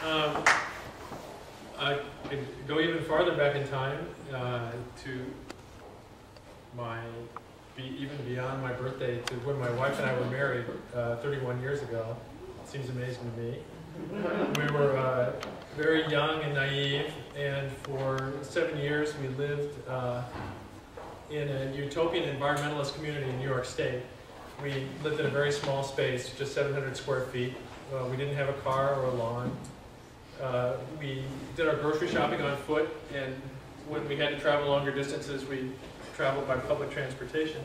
I could go even farther back in time to even beyond my birthday, to when my wife and I were married 31 years ago. It seems amazing to me. We were very young and naive, and for 7 years we lived in a utopian environmentalist community in New York State. We lived in a very small space, just 700 square feet. We didn't have a car or a lawn. We did our grocery shopping on foot, and when we had to travel longer distances, we traveled by public transportation.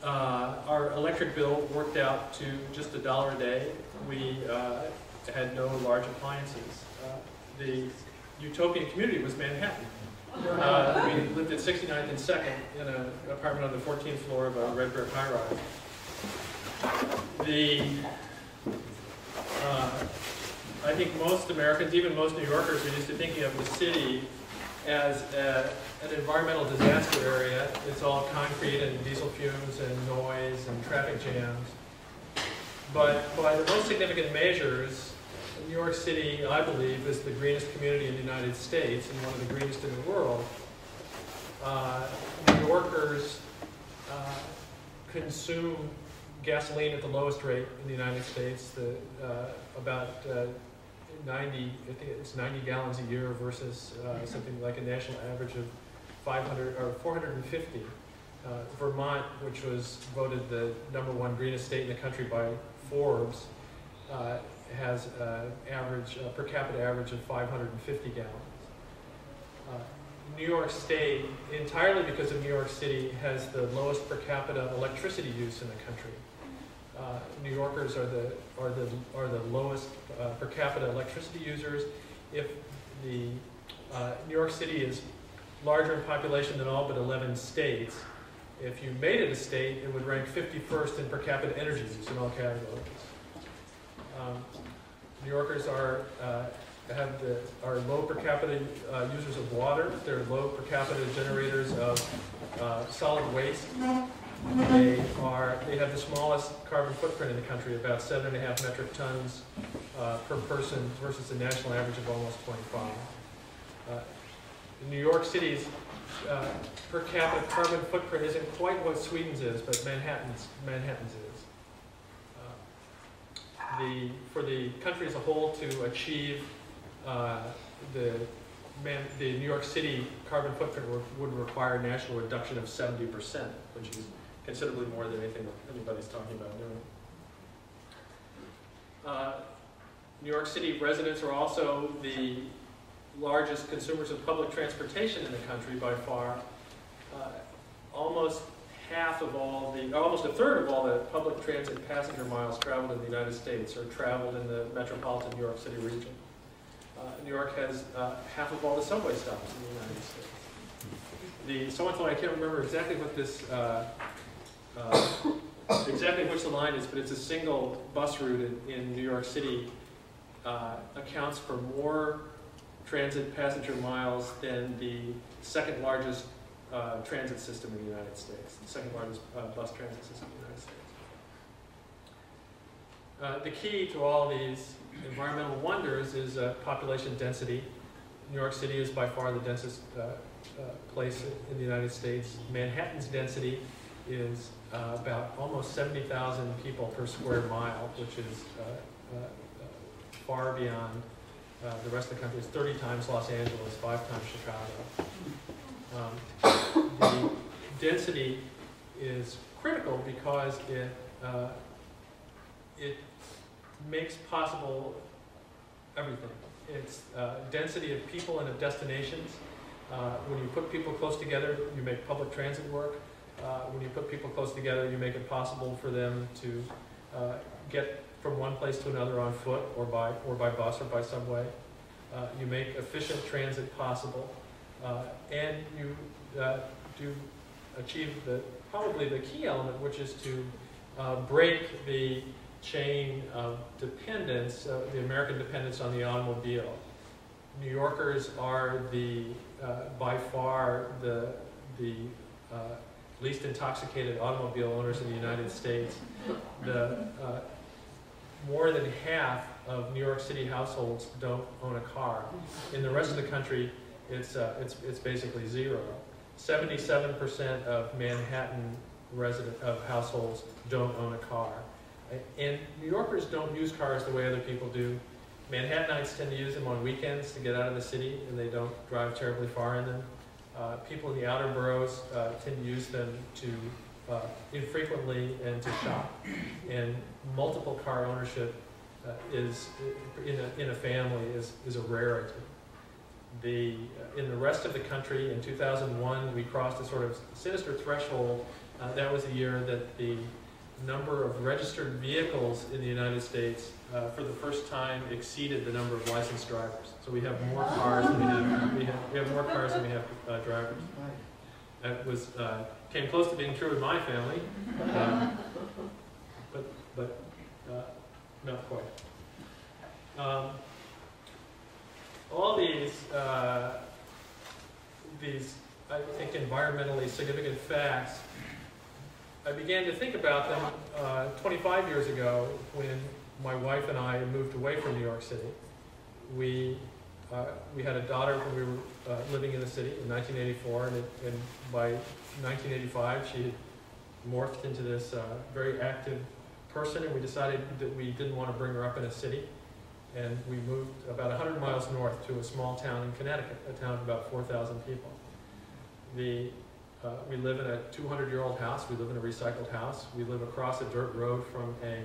Our electric bill worked out to just $1 a day. We had no large appliances. The utopian community was Manhattan. We lived at 69th and 2nd in an apartment on the 14th floor of a red brick high-rise. I think most Americans, even most New Yorkers, are used to thinking of the city as an environmental disaster area. It's all concrete and diesel fumes and noise and traffic jams. But by the most significant measures, New York City, I believe, is the greenest community in the United States and one of the greenest in the world. New Yorkers consume gasoline at the lowest rate in the United States, about 90 gallons a year versus something like a national average of 500 or 450. Vermont, which was voted the #1 greenest state in the country by Forbes, has an per capita average of 550 gallons. New York State, entirely because of New York City, has the lowest per capita electricity use in the country. New Yorkers are the lowest per capita electricity users. If New York City is larger in population than all but 11 states, if you made it a state, it would rank 51st in per capita energy use in all categories. New Yorkers are low per capita users of water. They're low per capita generators of solid waste. They have the smallest carbon footprint in the country, about 7.5 metric tons per person versus the national average of almost 25. New York City's per capita carbon footprint isn't quite what Sweden's is, but Manhattan's is. For the country as a whole to achieve the New York City carbon footprint would require a national reduction of 70%, which is considerably more than anything anybody's talking about doing. New York City residents are also the largest consumers of public transportation in the country by far. Almost a third of all the public transit passenger miles traveled in the United States are traveled in the metropolitan New York City region. New York has half of all the subway stops in the United States. So much so I can't remember exactly what this, exactly which the line is, but it's a single bus route in New York City accounts for more transit passenger miles than the second largest transit system in the United States, the second largest bus transit system in the United States. The key to all these environmental wonders is population density. New York City is by far the densest place in the United States. Manhattan's density is about almost 70,000 people per square mile, which is far beyond the rest of the country. It's 30 times Los Angeles, 5 times Chicago. The density is critical because it makes possible everything. It's density of people and of destinations. When you put people close together, you make public transit work. When you put people close together, you make it possible for them to get from one place to another on foot or by bus or by subway. You make efficient transit possible. And you do achieve probably the key element, which is to break the chain of dependence, the American dependence on the automobile. New Yorkers are by far the least intoxicated automobile owners in the United States. more than half of New York City households don't own a car. In the rest of the country, it's basically zero. 77% of Manhattan households don't own a car. And New Yorkers don't use cars the way other people do. Manhattanites tend to use them on weekends to get out of the city, and they don't drive terribly far in them. People in the outer boroughs tend to use them to infrequently and to shop. And multiple car ownership is in a family is a rarity. In the rest of the country, in 2001, we crossed a sort of sinister threshold. That was the year that the number of registered vehicles in the United States for the first time exceeded the number of licensed drivers. So we have more cars than we have more cars than we have drivers. That came close to being true in my family, but not quite. All these I think environmentally significant facts, I began to think about them 25 years ago when my wife and I moved away from New York City. We had a daughter when we were living in the city in 1984, and by 1985 she had morphed into this very active person, and we decided that we didn't want to bring her up in a city. And we moved about 100 miles north to a small town in Connecticut, a town of about 4,000 people. We live in a 200-year-old house. We live in a recycled house. We live across a dirt road from a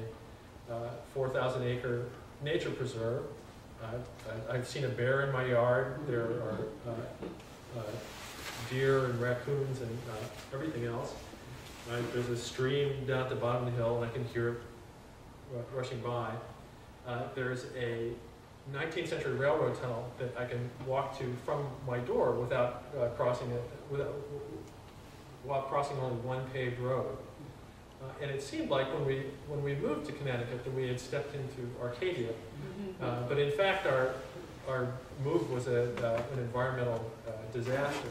4,000-acre nature preserve. I've seen a bear in my yard. There are deer and raccoons and everything else. There's a stream down at the bottom of the hill, and I can hear it rushing by. There's a 19th century railroad tunnel that I can walk to from my door without crossing it, while crossing only one paved road. And it seemed like when we moved to Connecticut that we had stepped into Arcadia. But in fact, our move was an environmental disaster.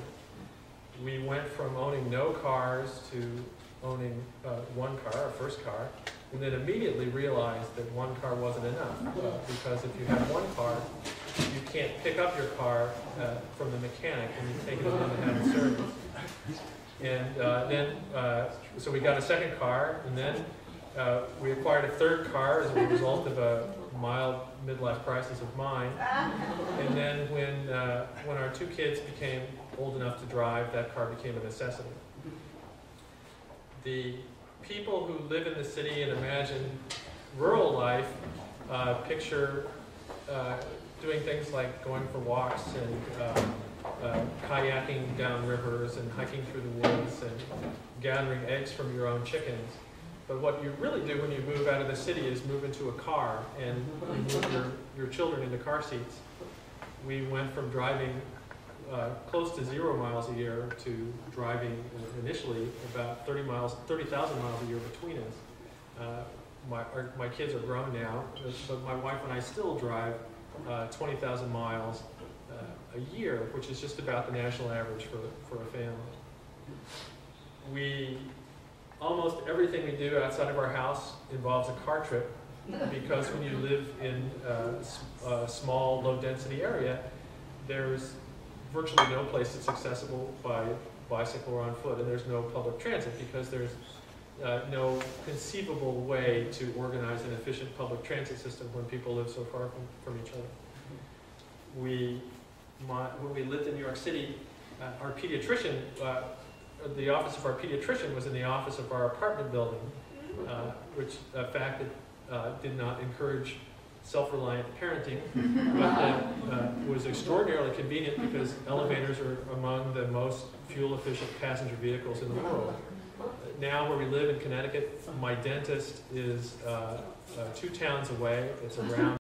We went from owning no cars to owning one car, our first car, and then immediately realized that one car wasn't enough. Because if you have one car, you can't pick up your car from the mechanic and you take it in to have it serviced. And so we got a second car, and then we acquired a third car as a result of a mild midlife crisis of mine. And then when our two kids became old enough to drive, that car became a necessity. The people who live in the city and imagine rural life picture doing things like going for walks and kayaking down rivers and hiking through the woods and gathering eggs from your own chickens. But what you really do when you move out of the city is move into a car and move your children into car seats. We went from driving close to 0 miles a year to driving initially about 30,000 miles a year between us. My kids are grown now, but my wife and I still drive 20,000 miles a year, which is just about the national average for a family. Almost everything we do outside of our house involves a car trip, because when you live in a small, low-density area, there's virtually no place that's accessible by bicycle or on foot, and there's no public transit because there's no conceivable way to organize an efficient public transit system when people live so far from each other. When we lived in New York City, our pediatrician, the office of our pediatrician was in the office of our apartment building, which a fact that did not encourage self-reliant parenting, but was extraordinarily convenient because elevators are among the most fuel-efficient passenger vehicles in the world. Now, where we live in Connecticut, my dentist is 2 towns away. It's around